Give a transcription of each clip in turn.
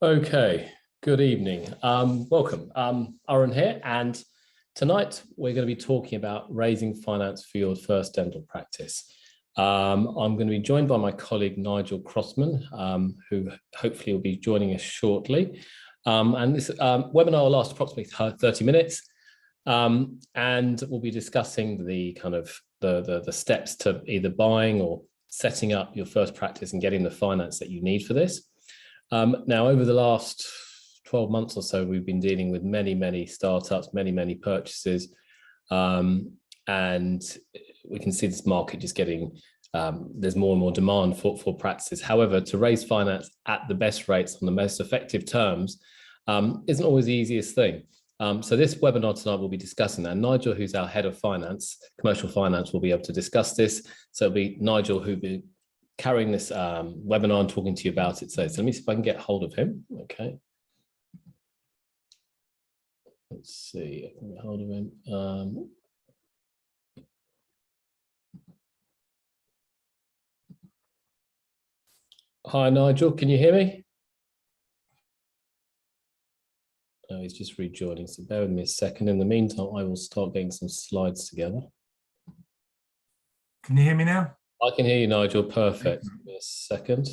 Okay, good evening. Welcome. Arun here, and tonight we're going to be talking about raising finance for your first dental practice. I'm going to be joined by my colleague Nigel Crossman, who hopefully will be joining us shortly. And this webinar will last approximately 30 minutes, and we'll be discussing the steps to either buying or setting up your first practice and getting the finance that you need for this. Now, over the last 12 months or so, we've been dealing with many startups, many purchases, and we can see this market just getting, there's more and more demand for practices. However, to raise finance at the best rates on the most effective terms isn't always the easiest thing. So this webinar tonight will be discussing that. Nigel, who's our head of finance, commercial finance, will be able to discuss this. So it'll be Nigel who'll be carrying this webinar and talking to you about it. So let me see if I can get hold of him. Okay. Let's see if I can get hold of him. Hi, Nigel, can you hear me? Oh, he's just rejoining, so bear with me a second. In the meantime, I will start getting some slides together. Can you hear me now? I can hear you, Nigel. Perfect. Give me a second.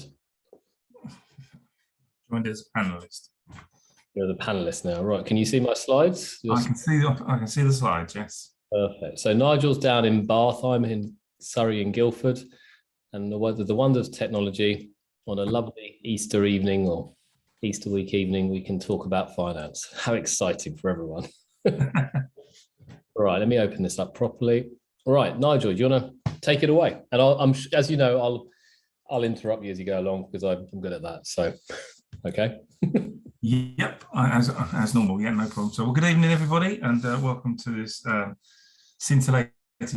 Joined as a panelist. You're the panelist now, right? Can you see my slides? I can see the slides. Yes. Perfect. So Nigel's down in Bath. I'm in Surrey and Guildford, and the wonders of technology. On a lovely Easter evening or Easter week evening, we can talk about finance. How exciting for everyone! All right, let me open this up properly. All right, Nigel, do you want to take it away? And as you know, I'll interrupt you as you go along because I'm good at that. So, okay. Yep, as normal. Yeah, no problem. So, well, good evening, everybody, and welcome to this scintillating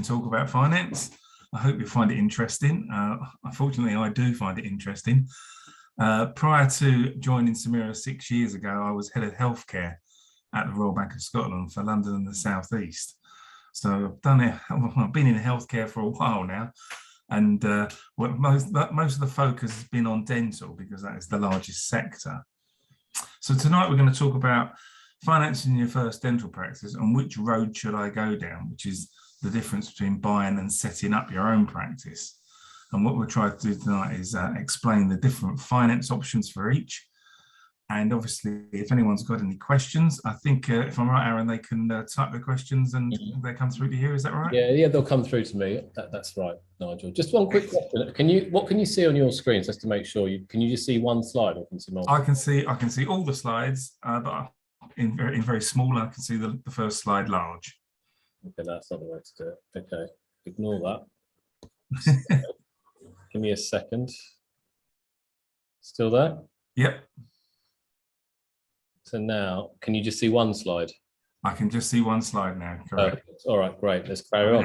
talk about finance. I hope you find it interesting. Unfortunately, I do find it interesting. Prior to joining Samera 6 years ago, I was head of healthcare at the Royal Bank of Scotland for London and the South East. So I've been in healthcare for a while now, and most of the focus has been on dental because that is the largest sector. So tonight we're going to talk about financing your first dental practice and which road should I go down, which is the difference between buying and setting up your own practice. And what we'll try to do tonight is explain the different finance options for each. And obviously, if anyone's got any questions, I think if I'm right, Aaron, they can type their questions and they come through to you. Is that right? Yeah, they'll come through to me. That's right, Nigel. Just one quick question. What can you see on your screen, just to make sure can you just see one slide, or can you see multiple? I can see all the slides, but in very small. I can see the first slide large. Okay, that's not the way to do it. Okay, ignore that. Give me a second. Still there? Yep. So now, can you just see one slide? I can just see one slide now. Correct. All right, great. Let's carry on.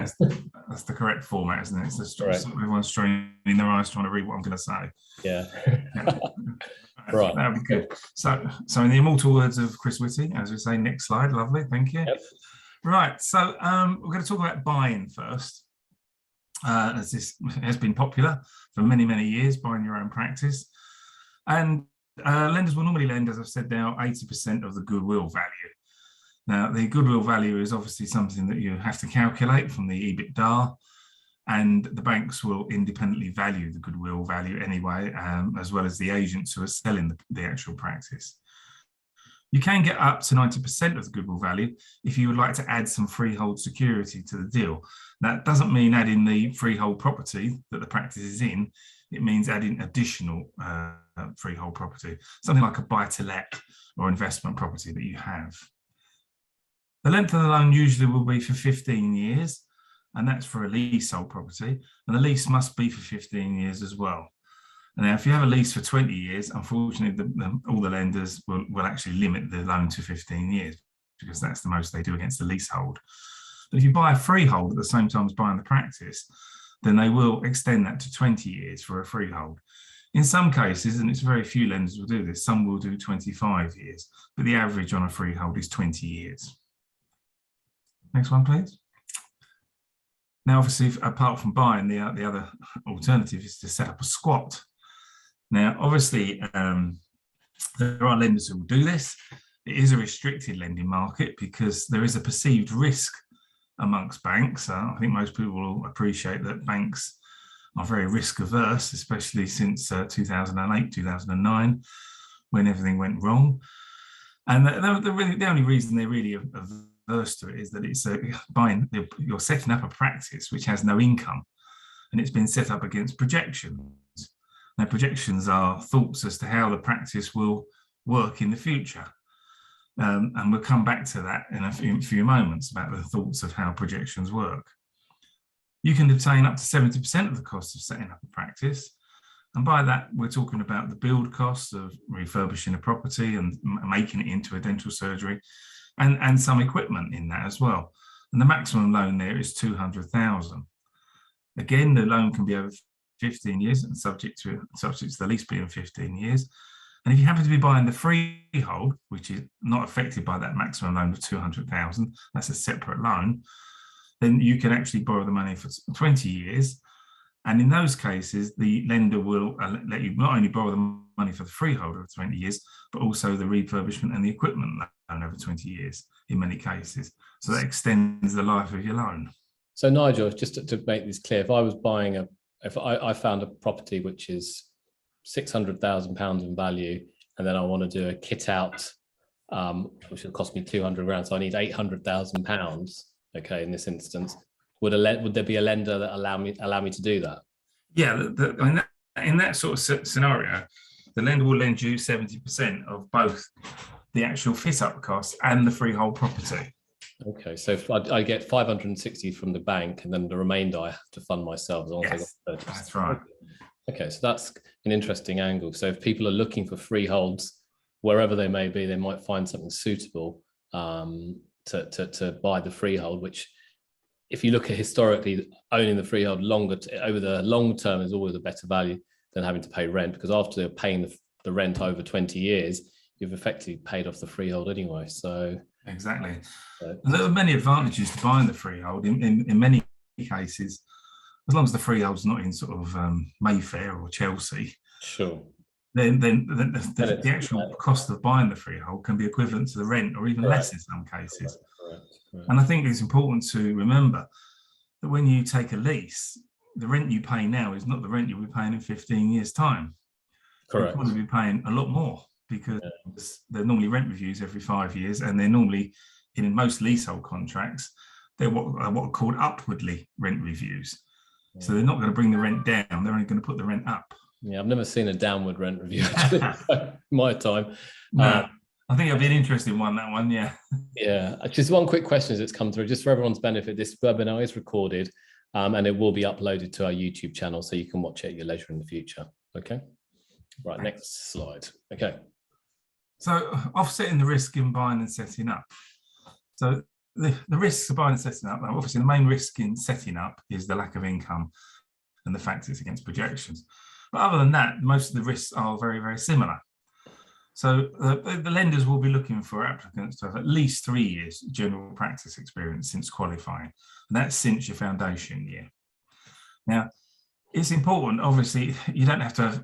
That's the correct format, isn't it? It's just everyone's straining their eyes trying to read what I'm going to say. Yeah. Right. That would be good. So in the immortal words of Chris Whitty, as we say, next slide. Lovely. Thank you. Yep. Right. So we're going to talk about buying first. As this has been popular for many years, buying your own practice. And lenders will normally lend, as I've said now, 80% of the goodwill value. Now, the goodwill value is obviously something that you have to calculate from the EBITDA, and the banks will independently value the goodwill value anyway, as well as the agents who are selling the actual practice. You can get up to 90% of the goodwill value if you would like to add some freehold security to the deal. That doesn't mean adding the freehold property that the practice is in. It means adding additional freehold property, something like a buy-to-let or investment property that you have. The length of the loan usually will be for 15 years, and that's for a leasehold property. And the lease must be for 15 years as well. Now, if you have a lease for 20 years, unfortunately, all the lenders will actually limit the loan to 15 years because that's the most they do against the leasehold. But if you buy a freehold at the same time as buying the practice, then they will extend that to 20 years for a freehold. In some cases, and it's very few lenders will do this, some will do 25 years, but the average on a freehold is 20 years. Next one, please. Now, obviously, apart from buying, the other alternative is to set up a squat. Now, obviously, There are lenders who will do this. It is a restricted lending market because there is a perceived risk amongst banks. I think most people will appreciate that banks are very risk averse, especially since 2008, 2009, when everything went wrong. And the only reason they're really averse to it is that it's you're setting up a practice which has no income, and it's been set up against projections. Now, projections are thoughts as to how the practice will work in the future. And we'll come back to that in a few moments about the thoughts of how projections work. You can obtain up to 70% of the cost of setting up a practice. And by that, we're talking about the build costs of refurbishing a property and making it into a dental surgery, and some equipment in that as well. And the maximum loan there is 200,000. Again, the loan can be over 15 years and subject to the lease being 15 years. And if you happen to be buying the freehold, which is not affected by that maximum loan of 200,000, that's a separate loan, then you can actually borrow the money for 20 years. And in those cases, the lender will let you not only borrow the money for the freehold over 20 years, but also the refurbishment and the equipment loan over 20 years in many cases. So that extends the life of your loan. So Nigel, just to make this clear, if I was buying if I found a property which is £600,000 in value, and then I want to do a kit out, which will cost me 200 grand, so I need £800,000. Okay, in this instance, would there be a lender that allow me to do that? Yeah, in that sort of scenario, the lender will lend you 70% of both the actual fit-up cost and the freehold property. Okay, so if I get 560 from the bank, and then the remainder I have to fund myself. As long as Yes, I got 30%. That's right. Okay, so that's an interesting angle. So if people are looking for freeholds, wherever they may be, they might find something suitable to buy the freehold, which, if you look at historically, owning the freehold over the long term is always a better value than having to pay rent, because after paying the rent over 20 years, you've effectively paid off the freehold anyway. So exactly. And there are many advantages to buying the freehold. In many cases, as long as the freehold's not in sort of Mayfair or Chelsea, sure, then the actual cost of buying the freehold can be equivalent to the rent, or even less in some cases. Correct. And I think it's important to remember that when you take a lease, the rent you pay now is not the rent you'll be paying in 15 years' time. Correct. You'll probably be paying a lot more, because they're normally rent reviews every 5 years, and they're normally, in most leasehold contracts, they're what are called upwardly rent reviews. Yeah. So they're not going to bring the rent down, they're only going to put the rent up. Yeah, I've never seen a downward rent review in my time. No, I think it'll be an interesting one, that one, yeah. Yeah, just one quick question that's come through, just for everyone's benefit. This webinar is recorded, and it will be uploaded to our YouTube channel, so you can watch it at your leisure in the future. Okay, right, next slide. Okay. So offsetting the risk in buying and setting up. So the risks of buying and setting up, obviously the main risk in setting up is the lack of income and the fact it's against projections. But other than that, most of the risks are very, very similar. So the lenders will be looking for applicants to have at least 3 years general practice experience since qualifying, and that's since your foundation year. Now, it's important, obviously, you don't have to have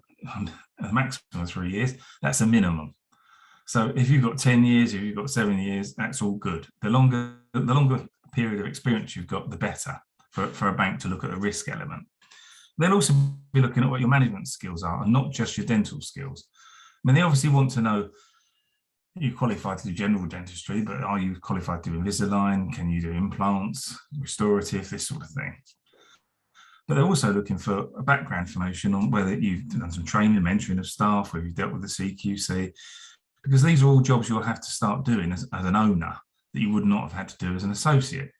a maximum of 3 years, that's a minimum. So if you've got 10 years, if you've got 7 years, that's all good. The longer period of experience you've got, the better for a bank to look at the risk element. They'll also be looking at what your management skills are, and not just your dental skills. I mean, they obviously want to know, you qualified to do general dentistry, but are you qualified to do Invisalign? Can you do implants, restorative, this sort of thing? But they're also looking for a background information on whether you've done some training, mentoring of staff, whether you've dealt with the CQC, because these are all jobs you'll have to start doing as an owner that you would not have had to do as an associate.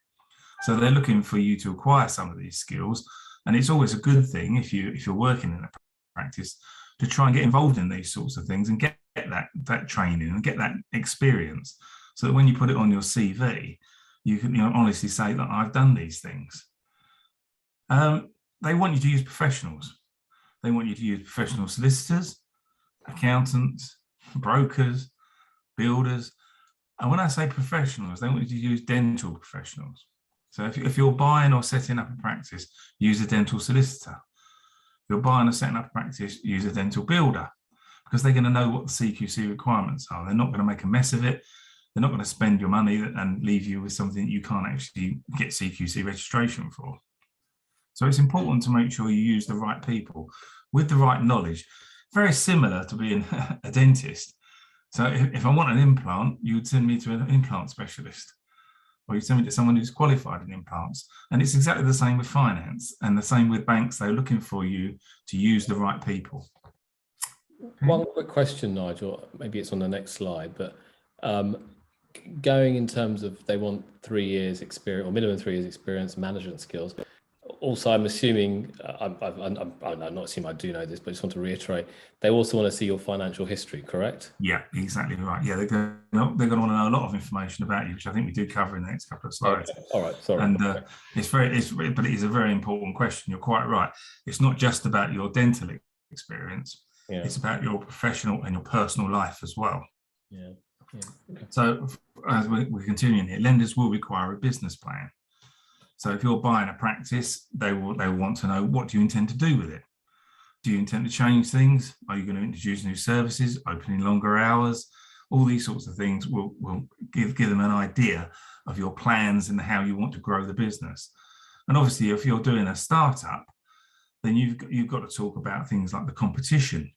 So they're looking for you to acquire some of these skills. And it's always a good thing if you're working in a practice to try and get involved in these sorts of things and get that training and get that experience, so that when you put it on your CV, you can honestly say that I've done these things. They want you to use professionals. They want you to use professional solicitors, accountants, brokers, builders. And when I say professionals, they want you to use dental professionals. So if you're buying or setting up a practice, use a dental solicitor. If you're buying or setting up a practice, use a dental builder, because they're going to know what the CQC requirements are. They're not going to make a mess of it. They're not going to spend your money and leave you with something that you can't actually get CQC registration for. So it's important to make sure you use the right people with the right knowledge. Very similar to being a dentist. So if I want an implant, you would send me to an implant specialist, or you send me to someone who's qualified in implants. And it's exactly the same with finance and the same with banks. They're looking for you to use the right people. Okay. One quick question, Nigel, maybe it's on the next slide, but going in terms of they want 3 years experience or minimum 3 years experience, management skills. Also, I'm assuming, I'm not assuming I do know this, but I just want to reiterate, they also want to see your financial history, correct? Yeah, exactly right. Yeah, they're going to want to know a lot of information about you, which I think we do cover in the next couple of slides. Okay. All right, sorry. And but it is a very important question. You're quite right. It's not just about your dental experience. Yeah. It's about your professional and your personal life as well. Yeah. Okay. So as we're continuing here, lenders will require a business plan. So if you're buying a practice, they will want to know, what do you intend to do with it? Do you intend to change things? Are you going to introduce new services, opening longer hours? All these sorts of things will give them an idea of your plans and how you want to grow the business. And obviously, if you're doing a startup, then you've got to talk about things like the competition.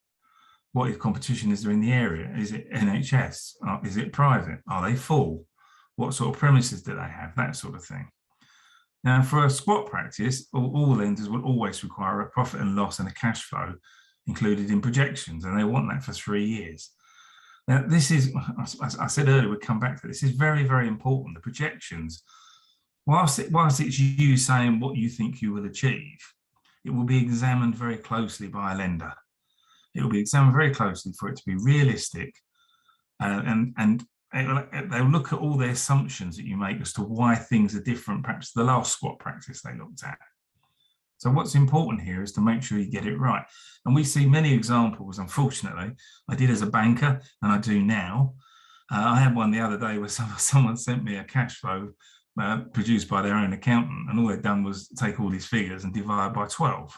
What competition is there in the area? Is it NHS? Is it private? Are they full? What sort of premises do they have? That sort of thing. Now, for a squat practice, all lenders will always require a profit and loss and a cash flow included in projections, and they want that for 3 years. Now, this is, as I said earlier, we'll come back to this, is very, very important. The projections, whilst it's you saying what you think you will achieve, it will be examined very closely by a lender. It will be examined very closely for it to be realistic, and they'll look at all the assumptions that you make as to why things are different, perhaps the last squat practice they looked at. So what's important here is to make sure you get it right. And we see many examples, unfortunately. I did as a banker, and I do now. I had one the other day where someone sent me a cash flow produced by their own accountant, and all they'd done was take all these figures and divide by 12.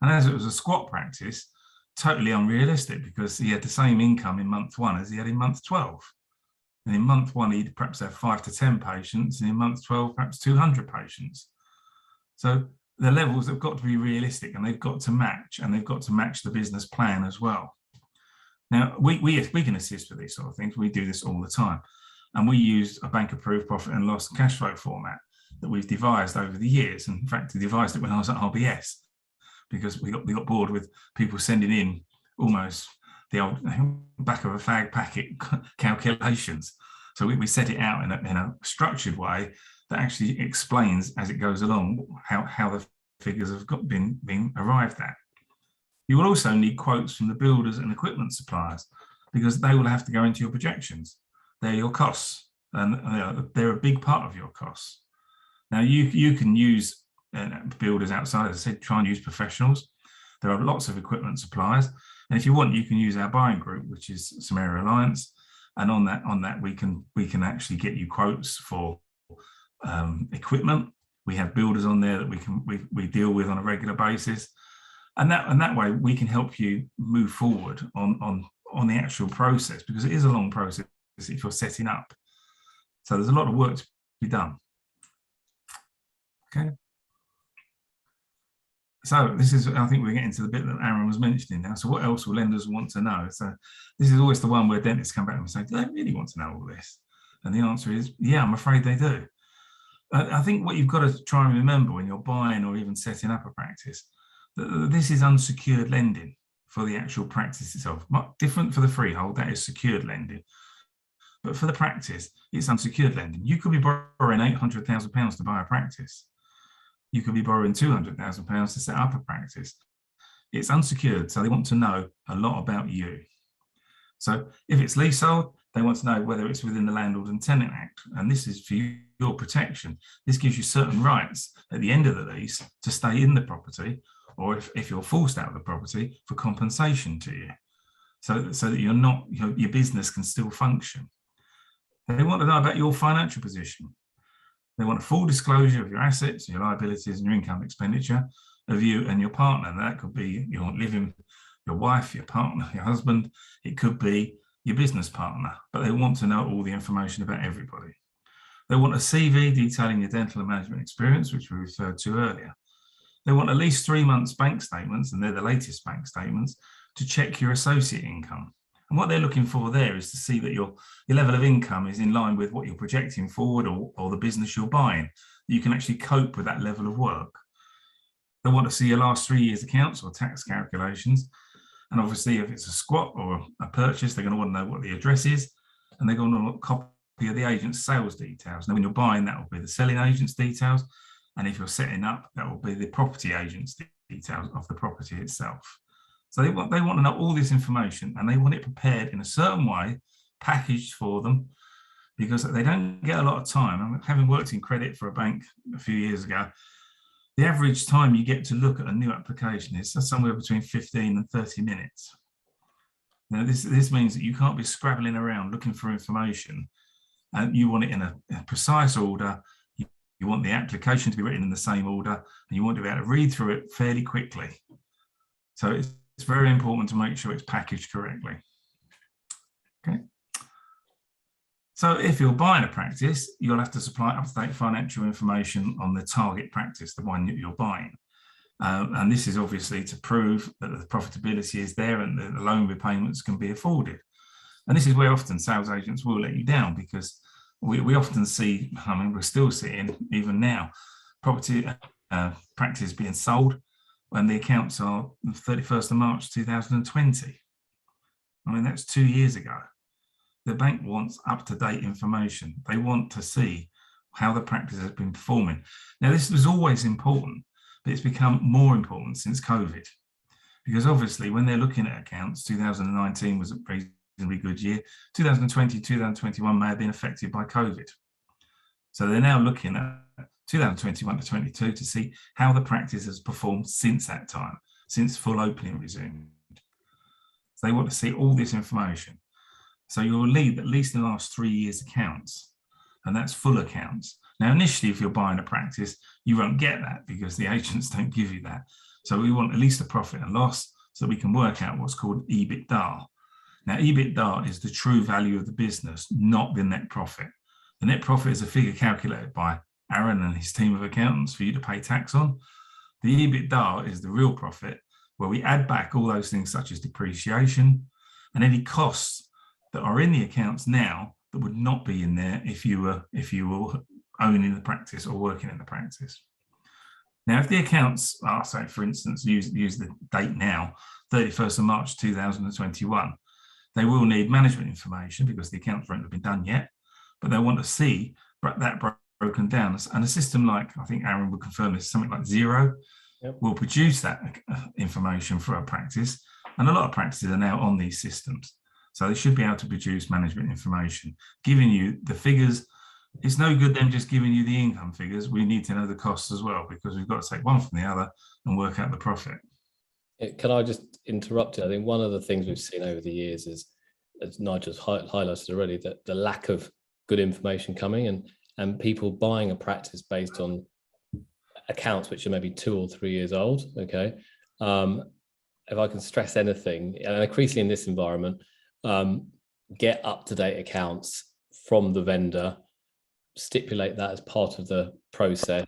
And as it was a squat practice, totally unrealistic, because he had the same income in month 1 as he had in month 12. And in month 1, he'd perhaps have 5 to 10 patients, and in month 12, perhaps 200 patients. So the levels have got to be realistic, and they've got to match, and they've got to match the business plan as well. Now, we can assist with these sort of things. We do this all the time. And we use a bank-approved profit and loss cash flow format that we've devised over the years. And in fact, we devised it when I was at RBS, because we got bored with people sending in almost the old back of a fag packet calculations. So we set it out in a structured way that actually explains as it goes along how the figures have been arrived at. You will also need quotes from the builders and equipment suppliers, because they will have to go into your projections. They're your costs, and they're a big part of your costs. Now you can use builders outside. As I said, try and use professionals. There are lots of equipment suppliers, and if you want, you can use our buying group, which is Samera Alliance. And on that, we can actually get you quotes for equipment. We have builders on there that we deal with on a regular basis, and that way we can help you move forward on the actual process, because it is a long process if you're setting up. So there's a lot of work to be done. Okay. So this is, I think we're getting to the bit that Arun was mentioning now. So what else will lenders want to know? So this is always the one where dentists come back and say, do they really want to know all this? And the answer is, yeah, I'm afraid they do. I think what you've got to try and remember when you're buying or even setting up a practice, that this is unsecured lending for the actual practice itself. Different for the freehold, that is secured lending. But for the practice, it's unsecured lending. You could be borrowing £800,000 to buy a practice. You could be borrowing £200,000 to set up a practice. It's unsecured, so they want to know a lot about you. So if it's leasehold, they want to know whether it's within the Landlord and Tenant Act, and this is for your protection. This gives you certain rights at the end of the lease to stay in the property, or if you're forced out of the property, for compensation to you, so that you're not, your business can still function. They want to know about your financial position. They want a full disclosure of your assets, your liabilities, and your income expenditure of you and your partner. And that could be your living your wife, your partner, your husband. It could be your business partner, but they want to know all the information about everybody. They want a CV detailing your dental and management experience, which we referred to earlier. They want at least 3 months bank statements, and they're the latest bank statements, to check your associate income. And what they're looking for there is to see that your level of income is in line with what you're projecting forward, or the business you're buying, that you can actually cope with that level of work. They want to see your last 3 years' accounts or tax calculations. And obviously, if it's a squat or a purchase, they're going to want to know what the address is, and they're going to want a copy of the agent's sales details. Now, when you're buying, that will be the selling agent's details. And if you're setting up, that will be the property agent's details of the property itself. So they want to know all this information, and they want it prepared in a certain way, packaged for them, because they don't get a lot of time. Having worked in credit for a bank a few years ago, the average time you get to look at a new application is somewhere between 15 and 30 minutes. Now, this means that you can't be scrabbling around looking for information, and you want it in a precise order. You want the application to be written in the same order, and you want to be able to read through it fairly quickly. So it's very important to make sure it's packaged correctly. Okay. So if you're buying a practice, you'll have to supply up-to-date financial information on the target practice, the one that you're buying. And this is obviously to prove that the profitability is there and the loan repayments can be afforded. And this is where often sales agents will let you down, because we often see, I mean, we're still seeing, even now, property practice being sold when the accounts are the 31st of March 2020. I mean, that's 2 years ago. The bank wants up-to-date information. They want to see how the practice has been performing. Now, this was always important, but it's become more important since COVID, because obviously when they're looking at accounts, 2019 was a reasonably good year. 2020, 2021 may have been affected by COVID. So they're now looking at 2021 to 22 to see how the practice has performed since that time, since full opening resumed. So they want to see all this information. So you'll need at least the last 3 years' accounts, and that's full accounts. Now, initially, if you're buying a practice, you won't get that because the agents don't give you that. So we want at least a profit and loss so we can work out what's called EBITDA. Now, EBITDA is the true value of the business, not the net profit. The net profit is a figure calculated by Arun and his team of accountants for you to pay tax on. The EBITDA is the real profit, where we add back all those things such as depreciation and any costs that are in the accounts now that would not be in there if you were owning the practice or working in the practice. Now, if the accounts are, say, for instance, use the date now, 31st of March 2021, they will need management information because the accounts won't have been done yet, but they want to see that broken down. And a system like, I think Arun would confirm this, something like Xero, will produce that information for a practice. And a lot of practices are now on these systems. So they should be able to produce management information, giving you the figures. It's no good them just giving you the income figures. We need to know the costs as well, because we've got to take one from the other and work out the profit. Can I just interrupt you? I think one of the things we've seen over the years is, as Nigel's highlighted already, that the lack of good information coming and people buying a practice based on accounts which are maybe 2 or 3 years old. Okay. If I can stress anything, and increasingly in this environment, get up-to-date accounts from the vendor, stipulate that as part of the process,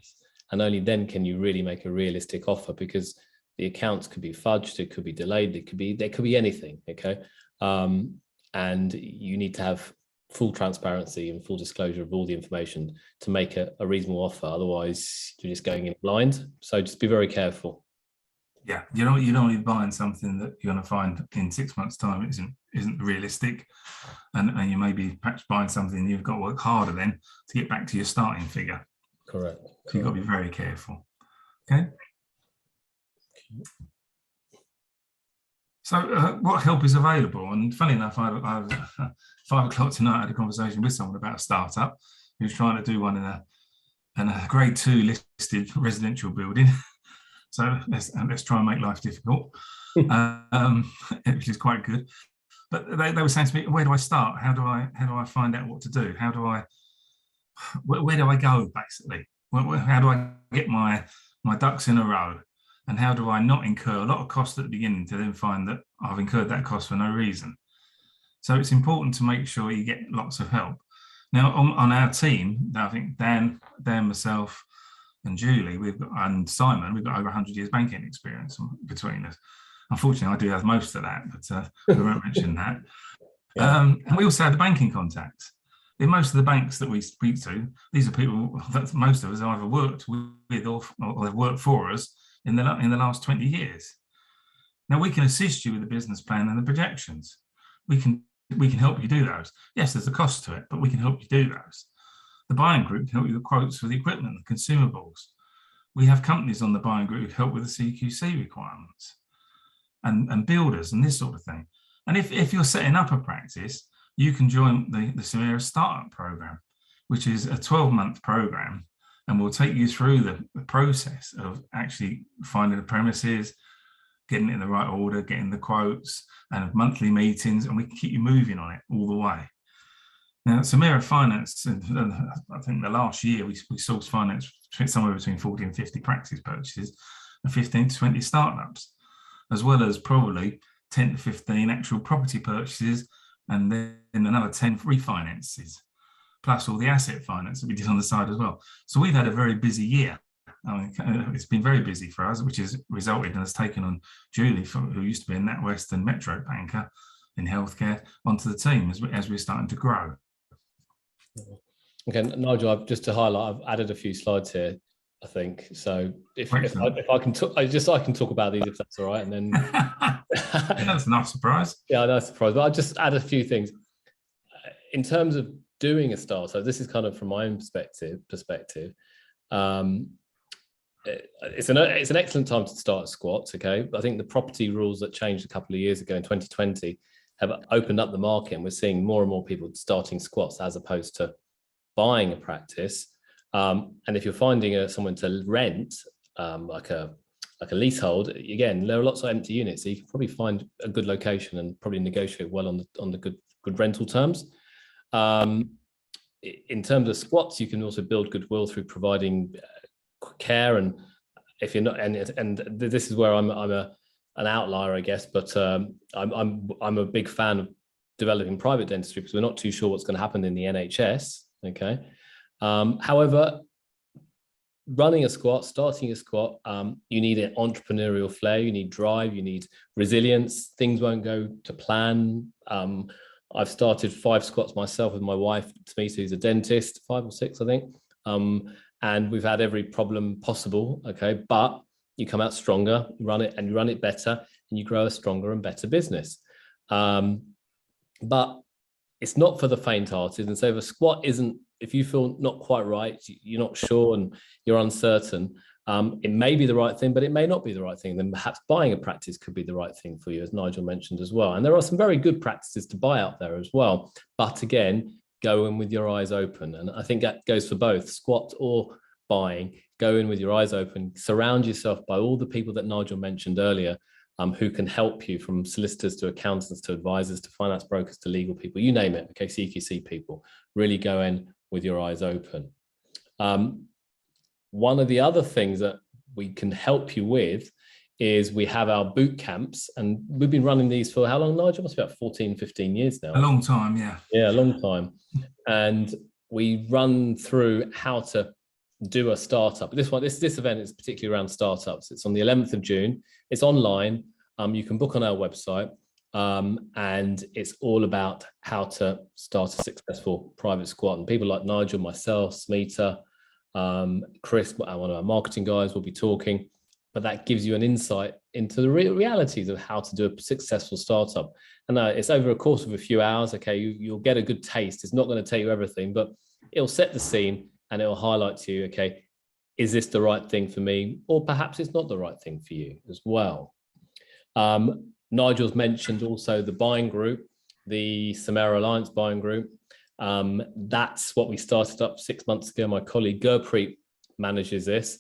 and only then can you really make a realistic offer, because the accounts could be fudged, it could be delayed, there could be anything. Okay. And you need to have full transparency and full disclosure of all the information to make a reasonable offer. Otherwise, you're just going in blind. So just be very careful. Yeah, you don't want to be buying something that you're going to find in 6 months' time isn't realistic, and you may be perhaps buying something you've got to work harder then to get back to your starting figure. Correct. So you've got to be very careful. Okay. So what help is available? And funny enough, I 5 o'clock tonight I had a conversation with someone about a startup who's trying to do one in a grade 2 listed residential building. So let's try and make life difficult, which is quite good. But they were saying to me, where do I start? How do I find out what to do? Where do I go, basically? How do I get my ducks in a row? And how do I not incur a lot of cost at the beginning to then find that I've incurred that cost for no reason? So it's important to make sure you get lots of help. Now, on our team, I think Dan, myself, and Julie, and Simon, we've got over 100 years banking experience between us. Unfortunately, I do have most of that, but we won't mention that. Yeah. And we also have the banking contacts. In most of the banks that we speak to, these are people that most of us have either worked with or have worked for us in the last 20 years. Now, we can assist you with the business plan and the projections. We can help you do those. Yes, there's a cost to it, but we can help you do those. The buying group can help you with quotes for the equipment, the consumables. We have companies on the buying group who help with the CQC requirements and builders and this sort of thing. And if you're setting up a practice, you can join the Samera Startup Program, which is a 12-month program, and we'll take you through the process of actually finding the premises, getting it in the right order, getting the quotes, and monthly meetings, and we can keep you moving on it all the way. Now, Samera Finance, I think the last year we sourced finance somewhere between 40 and 50 practice purchases and 15 to 20 startups, as well as probably 10 to 15 actual property purchases, and then another 10 refinances, plus all the asset finance that we did on the side as well. So we've had a very busy year. I mean, it's been very busy for us, which has resulted in us taking on Julie, who used to be a NatWest and Metro banker in healthcare, onto the team as we're starting to grow. Okay, Nigel, just to highlight, I've added a few slides here, I think. So if I can talk, I can talk about these if that's all right, and then that's a nice surprise. Yeah, that's a surprise. But I'll just add a few things in terms of doing a startup. This is kind of from my own perspective. It's an excellent time to start squats. Okay, I think the property rules that changed a couple of years ago in 2020 have opened up the market, and we're seeing more and more people starting squats as opposed to buying a practice. And if you're finding someone to rent, like a leasehold, again, there are lots of empty units, so you can probably find a good location and probably negotiate well on the good rental terms. In terms of squats, you can also build goodwill through providing care, and if you're not, and this is where I'm an outlier, I guess, but I'm a big fan of developing private dentistry because we're not too sure what's going to happen in the NHS. Okay, however, running a squat, starting a squat, you need an entrepreneurial flair, you need drive, you need resilience. Things won't go to plan. I've started 5 squats myself with my wife, Samera, who's a dentist, 5 or 6, I think. And we've had every problem possible, okay? But you come out stronger, you run it better, and you grow a stronger and better business. But it's not for the faint-hearted. And so if a squat isn't, if you feel not quite right, you're not sure and you're uncertain, it may be the right thing, but it may not be the right thing. Then perhaps buying a practice could be the right thing for you, as Nigel mentioned as well. And there are some very good practices to buy out there as well. But again, go in with your eyes open. And I think that goes for both squat or buying. Go in with your eyes open. Surround yourself by all the people that Nigel mentioned earlier, who can help you, from solicitors to accountants to advisors to finance brokers to legal people, you name it, okay, CQC people. Really go in with your eyes open. One of the other things that we can help you with is we have our boot camps, and we've been running these for how long, Nigel? Must be about 14, 15 years now. A long time, yeah. Yeah, a long time. And we run through how to do a startup. This event is particularly around startups. It's on the 11th of June. It's online. You can book on our website. And it's all about how to start a successful private squat. And people like Nigel, myself, Samera, Chris, one of our marketing guys, will be talking. But that gives you an insight into the realities of how to do a successful startup. And it's over a course of a few hours. Okay, you'll get a good taste. It's not going to tell you everything, but it'll set the scene and it'll highlight to you, okay, is this the right thing for me? Or perhaps it's not the right thing for you as well. Nigel's mentioned also the buying group, the Samera Alliance buying group. That's what we started up 6 months ago. My colleague Gurpreet manages this.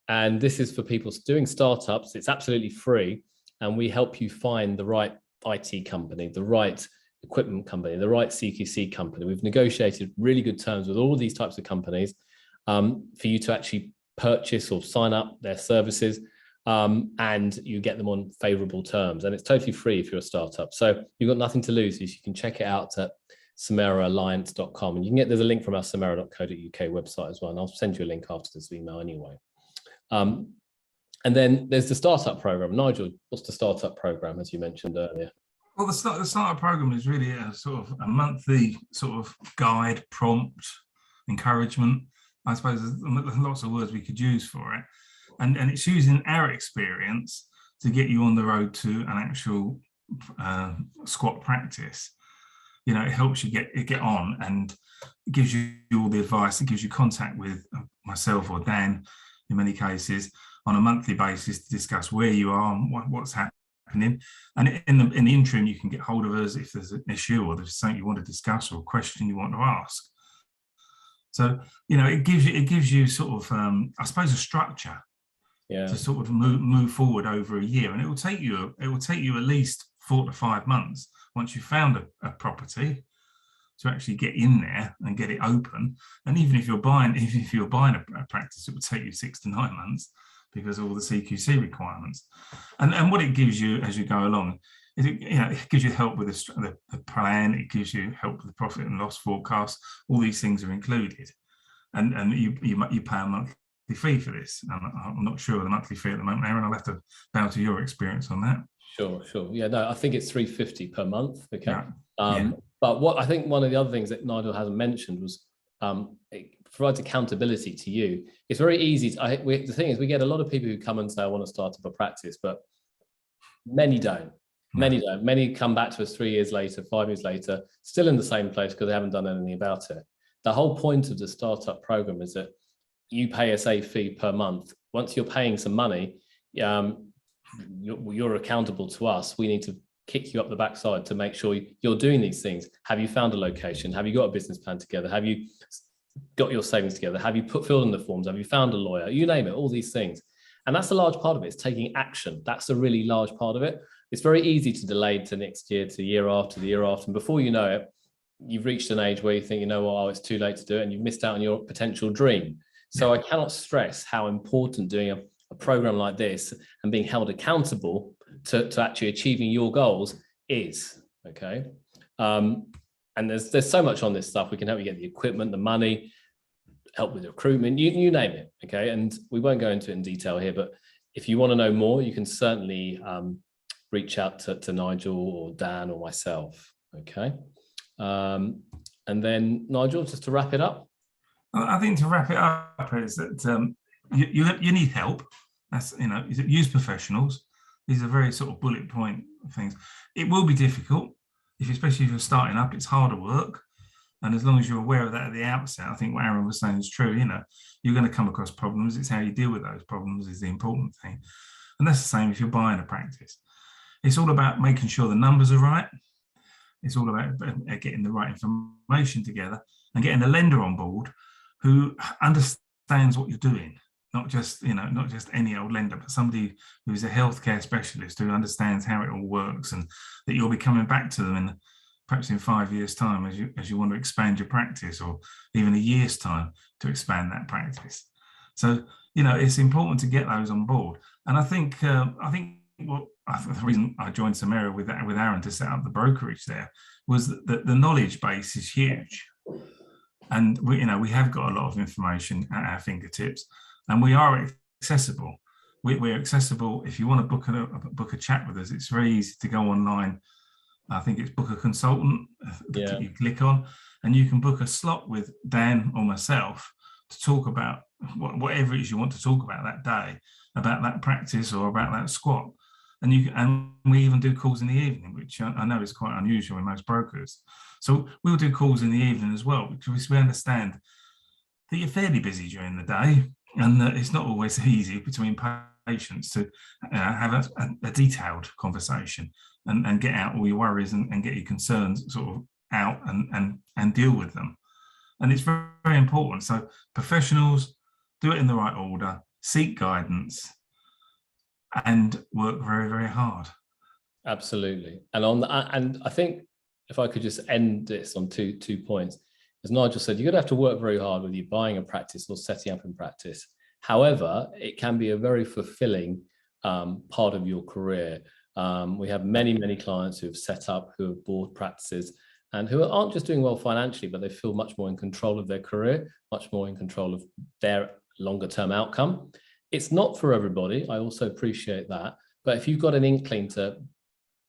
And this is for people doing startups. It's absolutely free. And we help you find the right IT company, the right equipment company, the right CQC company. We've negotiated really good terms with all these types of companies for you to actually purchase or sign up their services. and you get them on favorable terms, and it's totally free if you're a startup. So you've got nothing to lose. You can check it out at sameraalliance.com, and there's a link from our samera.co.uk website as well, and I'll send you a link after this email anyway. And then there's the startup program. Nigel, what's the startup program, as you mentioned earlier? Well, the startup program is really a sort of a monthly sort of guide, prompt, encouragement. I suppose there's lots of words we could use for it. And it's using our experience to get you on the road to an actual squat practice. You know, it helps you get on, and it gives you all the advice. It gives you contact with myself or Dan in many cases on a monthly basis to discuss where you are and what's happening. And in the interim, you can get hold of us if there's an issue or there's something you want to discuss or a question you want to ask. So, you know, it gives you sort of, I suppose, a structure to sort of move forward over a year, and it will take you at least 4 to 5 months once you've found a property to actually get in there and get it open. And even if you're buying a practice, it will take you 6 to 9 months because of all the CQC requirements. And what it gives you as you go along is it gives you help with the plan. It gives you help with the profit and loss forecast. All these things are included, and you pay a monthly fee for this. I'm not sure of the monthly fee at the moment, Aaron. I'll have to bow to your experience on that. Sure. Yeah, no, I think it's $350 per month. Okay. Yeah. But what I think one of the other things that Nigel hasn't mentioned was it provides accountability to you. It's very easy. The thing is, we get a lot of people who come and say, I want to start up a practice, but many don't. Many don't. Many come back to us 3 years later, 5 years later, still in the same place because they haven't done anything about it. The whole point of the startup program is that you pay us a fee per month. Once you're paying some money, you're accountable to us. We need to kick you up the backside to make sure you're doing these things. Have you found a location? Have you got a business plan together? Have you got your savings together? Have you filled in the forms? Have you found a lawyer? You name it, all these things. And that's a large part of it. It's taking action. That's a really large part of it. It's very easy to delay to next year, to the year after, the year after. And before you know it, you've reached an age where you think, you know what, it's too late to do it, and you've missed out on your potential dream. So I cannot stress how important doing a program like this and being held accountable to actually achieving your goals is. Okay. And there's so much on this stuff. We can help you get the equipment, the money, help with recruitment, you name it. Okay. And we won't go into it in detail here, but if you want to know more, you can certainly reach out to Nigel or Dan or myself. Okay. And then Nigel, just to wrap it up. I think to wrap it up is that you need help. That's, use professionals. These are very sort of bullet point things. It will be difficult, especially if you're starting up. It's harder work, and as long as you're aware of that at the outset, I think what Arun was saying is true. You're going to come across problems. It's how you deal with those problems is the important thing, and that's the same if you're buying a practice. It's all about making sure the numbers are right. It's all about getting the right information together and getting a lender on board who understands what you're doing. Not just any old lender, but somebody who's a healthcare specialist who understands how it all works, and that you'll be coming back to them perhaps in 5 years' time as you want to expand your practice, or even a year's time to expand that practice. So it's important to get those on board. And I think the reason I joined Samera with Arun to set up the brokerage there was that the knowledge base is huge, and we have got a lot of information at our fingertips. And we are accessible. We're accessible. If you want to book a chat with us, it's very easy to go online. I think it's book a consultant that you click on, and you can book a slot with Dan or myself to talk about whatever it is you want to talk about that day, about that practice or about that squat. And we even do calls in the evening, which I know is quite unusual in most brokers. So we'll do calls in the evening as well, because we understand that you're fairly busy during the day. And it's not always easy between patients to have a detailed conversation and get out all your worries and get your concerns sort of out and deal with them. And it's very, very important. So professionals, do it in the right order, seek guidance, and work very, very hard. Absolutely. And I think if I could just end this on two points. As Nigel said, you're going to have to work very hard whether you're buying a practice or setting up in practice. However, it can be a very fulfilling part of your career. We have many clients who have set up, who have bought practices, and who aren't just doing well financially, but they feel much more in control of their career, much more in control of their longer term outcome. It's not for everybody. I also appreciate that. But if you've got an inkling to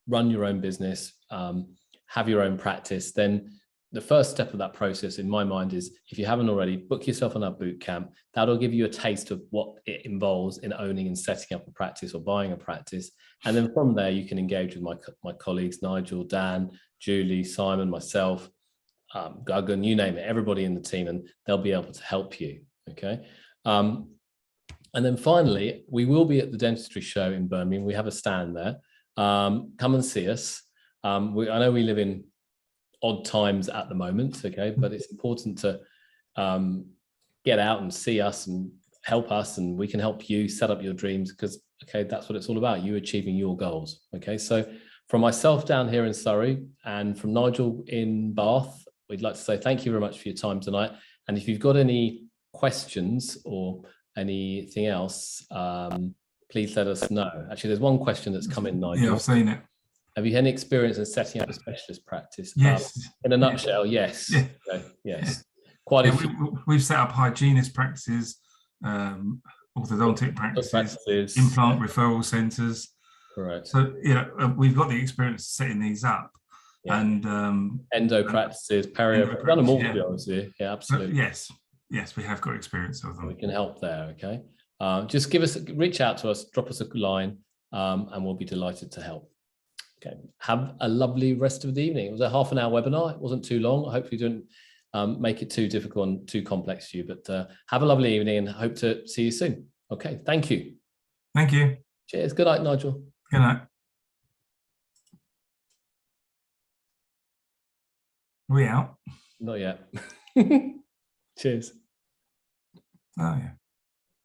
run your own business, have your own practice, then the first step of that process in my mind is, if you haven't already, book yourself on our boot camp. That'll give you a taste of what it involves in owning and setting up a practice or buying a practice. And then from there, you can engage with my colleagues, Nigel, Dan, Julie, Simon, myself, Gagan, you name it, everybody in the team, and they'll be able to help you, okay? And then finally, we will be at the dentistry show in Birmingham. We have a stand there. Come and see us. I know we live in odd times at the moment, okay, but it's important to get out and see us and help us, and we can help you set up your dreams, because, okay, that's what it's all about, you achieving your goals, okay? So from myself down here in Surrey and from Nigel in Bath, we'd like to say thank you very much for your time tonight. And if you've got any questions or anything else, please let us know. Actually, there's one question that's come in, Nigel. Yeah, I've seen it. Have you had any experience in setting up a specialist practice? Yes. In a nutshell, yes. Yeah. Okay, yes. Quite a few. We've set up hygienist practices, orthodontic practices, implant referral centres. Correct. So, we've got the experience setting these up. Yeah. And endo practices, perio, we've done them all, to be honest with you. Yeah, absolutely. Yes, we have got experience of them. We can help there, okay? Just reach out to us, drop us a line, and we'll be delighted to help. Okay, have a lovely rest of the evening. It was a half-an-hour webinar. It wasn't too long. I hope we didn't make it too difficult and too complex to you, but have a lovely evening and hope to see you soon. Okay, thank you. Thank you. Cheers. Good night, Nigel. Good night. Are we out? Not yet. Cheers. Oh, yeah.